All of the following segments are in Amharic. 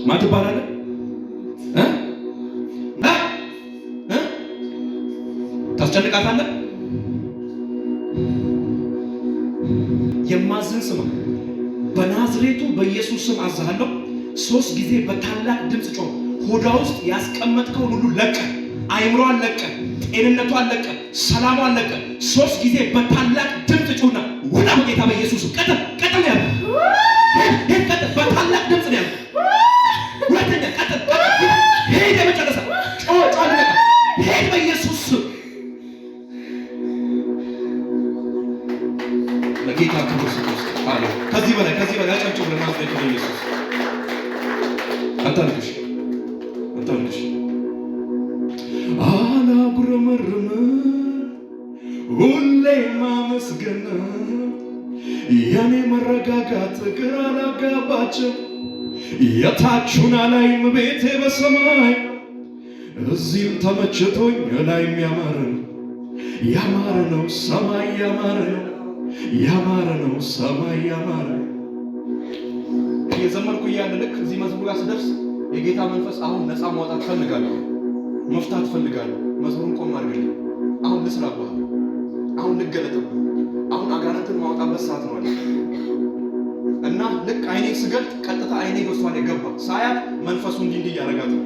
ማን ትባላለህ? ታስጨንቃታለህ? የማዝን ስማ፣ በናዝሬቱ በኢየሱስ ስም አዝሃለሁ። 3 ጊዜ በታላቅ ድምፅ ጮህ። ሆዷ ውስጥ ያስቀመጥከውን ሁሉ ለቀ፣ አይምሮዋን ለቀ፣ ጤንነቷን ለቀ፣ ሰላሟን ለቀ። 3 ጊዜ በታላቅ ድምፅ ጮህና ውጣ በጌታ በኢየሱስ ቀጥል ቀጥል ያለ ቀጥል፣ በታላቅ ድምፅ ነው ያለ። ሁለተኛ ቀጥል ሄድ፣ የመጨረሻ ጮህ ለቀ ሄድ በኢየሱስ ስም። ለጌታ ክብር አለ። ከዚህ በላይ አጨብጭቡ ለናዝሬቱ በኢየሱስ። አታልቅሽ አላጉረመርም፣ ሁሌ ማመስገን የኔ መረጋጋት ግራ አላጋባቸው። የታቹን አላይም ቤቴ በሰማይ እዚህም ተመችቶኝ ላይም ያማረ ነው ሰማይ ያማረ ነው ሰማይ ያማረ። እየዘመርኩ እያለ ልክ እዚህ መዝሙር ጋር ስደርስ የጌታ መንፈስ አሁን ነፃ ማውጣት ፈልጋለሁ፣ መፍታት ፈልጋለሁ። መዝሙሩን ቆም አድርግልኝ። አሁን ልስራብህ፣ አሁን ልገለጥብህ፣ አሁን አጋንንትን ማውጣበት ሰዓት ነው አለ እና ልክ አይኔ ስገልጥ ቀጥታ አይኔ ወስቷን የገባ ሳያት መንፈሱ እንዲህ እያረጋት ነው።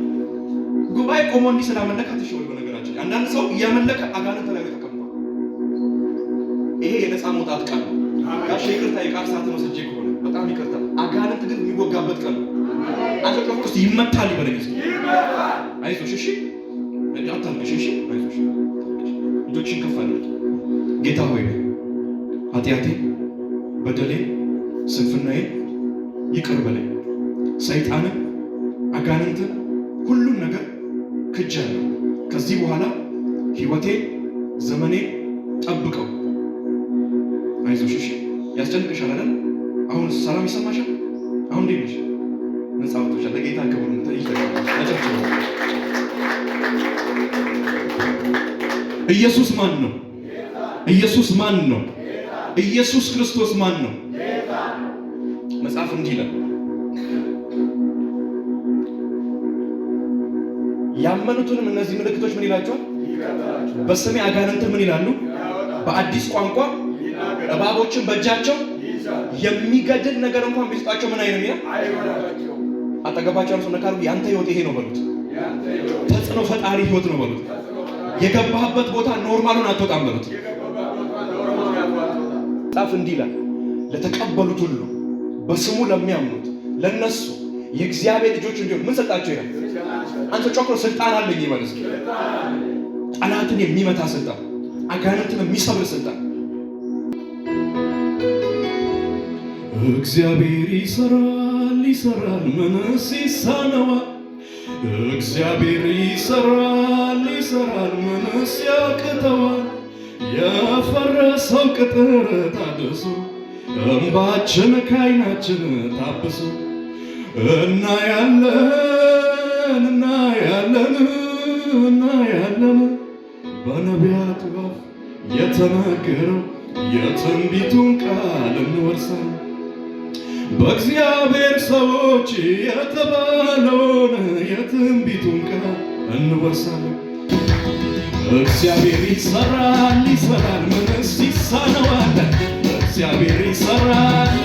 ጉባኤ ቆሞ እንዲህ ስላመለከት ይሽው። በነገራችን አንዳንድ ሰው እያመለከ አጋንንት ላይ ተቀምጧል። ይሄ የነፃ መውጣት ቀን ነው። ጋሽ ይቅርታ የቃል ሰዓት ነው ስጄ ከሆነ በጣም ይቅርታ። አጋንንት ግን የሚወጋበት ቀን ነው። አንተ ቆፍኩስ ይመታል ይበለኝ። አይዞሽ እሺ፣ አታልቅሽ እሺ፣ አይዞሽ። እጆችሽን ከፍ አድርጊ። ጌታ ሆይ ኃጢአቴን፣ በደሌን፣ ስንፍናዬን ይቅር በለኝ። ሰይጣንን፣ አጋንንትን፣ ሁሉም ነገር ክጃለሁ። ከዚህ በኋላ ሕይወቴን፣ ዘመኔን ጠብቀው። አይዞሽ እሺ። ያስጨንቅሻል አይደል? አሁን ሰላም ይሰማሻል? አሁን እንዴት ነሽ? ነፃ ወጥተሻል። ለጌታ ክብር ኢየሱስ ማን ነው? ኢየሱስ ማን ነው? ኢየሱስ ክርስቶስ ማን ነው? መጽሐፍ እንዲህ ይላል፣ ያመኑትንም እነዚህ ምልክቶች ምን ይላቸዋል? በስሜ አጋንንትን ምን ይላሉ? በአዲስ ቋንቋ እባቦችን በእጃቸው የሚገድል ነገር እንኳን ቢሰጣቸው ምን አይልም ይላል። አጠገባቸው ሰው ነካሩ ያንተ ህይወት ይሄ ነው በሉት። ተጽዕኖ ፈጣሪ ህይወት ነው በሉት። የገባህበት ቦታ ኖርማሉን አትወጣም በሉት። ጻፍ እንዲህ ይላል፣ ለተቀበሉት ሁሉ በስሙ ለሚያምኑት ለነሱ የእግዚአብሔር ልጆች እንዲሆኑ ምን ሰጣቸው ይላል። አንተ ጮክሮ ስልጣን አለኝ ይበል እስኪ። ጠላትን የሚመታ ስልጣን፣ አጋንንትን የሚሰብር ስልጣን። እግዚአብሔር ይሰራል ምንስ ይሳነዋል? እግዚአብሔር ይሰራል ምንስ ያቅተዋል? የፈረሰው ቅጥር ታድሶ እንባችን ከዓይናችን ታብሶ እናያለን በነቢያት አፍ የተነገረው የትንቢቱን ቃል እንወርሳለን። በእግዚአብሔር ሰዎች የተባለውን የትንቢቱን ቃል እንወርሳለን። እግዚአብሔር ይሰራል ምንስ ይሳነዋል? እግዚአብሔር ይሰራል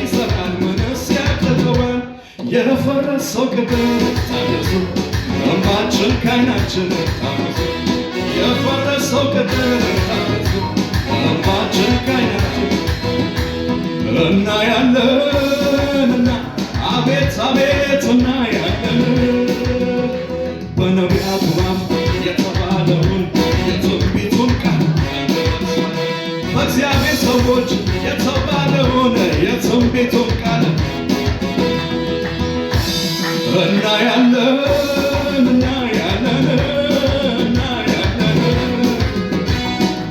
ምንስ ያቅተዋል? የፈረሰው ቅጥር ታድሶ እንባችን ከዓይናችን ታብሶ የፈረሰው ቅጥር ታድሶ እንባችን ከዓይናችን እናያለንና አቤት እናያለን በነቢያቱ አፍ የተባለውን የትንቢቱን ቃል በእግዚአብሔር ሰዎች የተባለውን የትንቢቱን ቃል እናያለን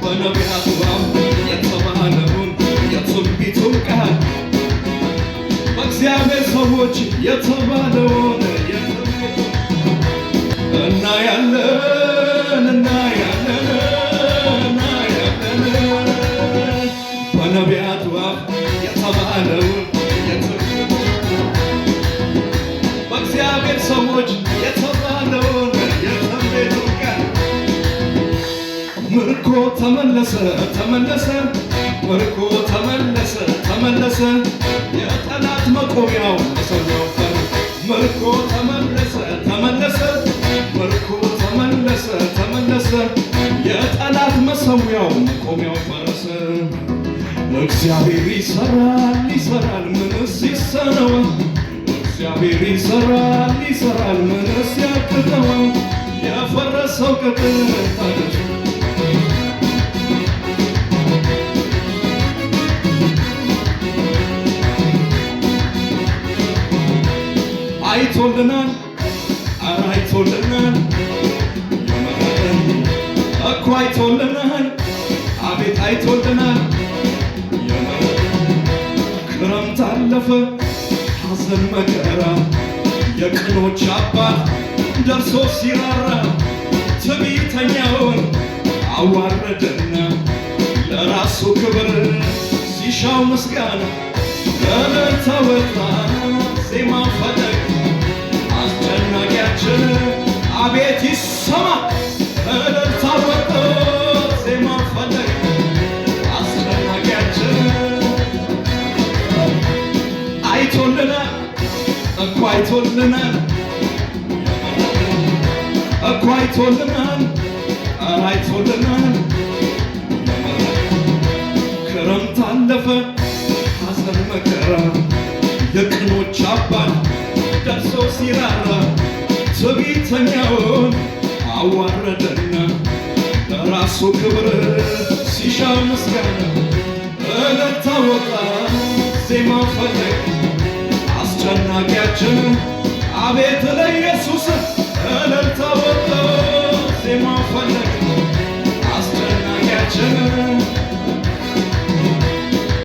በነቢያቱ አፍ የተባለውን የትንቢቱን ቃል በእግዚአብሔር ሰዎች የተባለውን እናያለን በነቢያቱ አፍ የተባለውን የእግዚአብሔር ሰዎች የተባለውን የትንቢቱን ቃል ምርኮ ተመለሰ ተመለሰ ምርኮ ተመለሰ ተመለሰ የጠላት መቆሚያው መሰዊያው ፈር ምርኮ ተመለሰ ተመለሰ ምርኮ ተመለሰ ተመለሰ የጠላት መሰዊያው መቆሚያው ፈረሰ። እግዚአብሔር ይሰራል ይሰራል ምንስ ይሳነዋል? እግዚአብሔር ይሰራል ይሰራል ምንስ ያቅተዋል? የፈረሰው ቅጥር ታደሰ አይቶልናል ኧረ አይቶልናል የመረጠን እኮ አይቶልናል አቤት አይቶልናል የመረጠን ክረምት አለፈ ሐዘን መከራ የቅኖች አባት ደርሶ ሲራራ ትዕቢተኛውን አዋረደና ለራሱ ክብር ሲሻው ምስጋና እልልታ ወጣ ዜማ ፈለግ አስጨናቂያችን አቤት ይሰማ እልልታ ወጣ ዜማ ፈለግ አስጨናቂያችን አይቶልናል እኮ አይቶልናል እኮ አይቶልናል ኧረ አይቶልናል ክረምት አለፈ ሐዘን መከራ የቅኖች አባት ደርሶ ሲራራ ትዕቢተኛውን አዋረደና ለራሱ ክብር ሲሻ ምስጋና እልልታ ወጣ ዜማ ፈለግ አስጨናቂያችን አቤት ለኢየሱስ እልልታ ወጣ ዜማ ፈለግ አስጨናቂያችን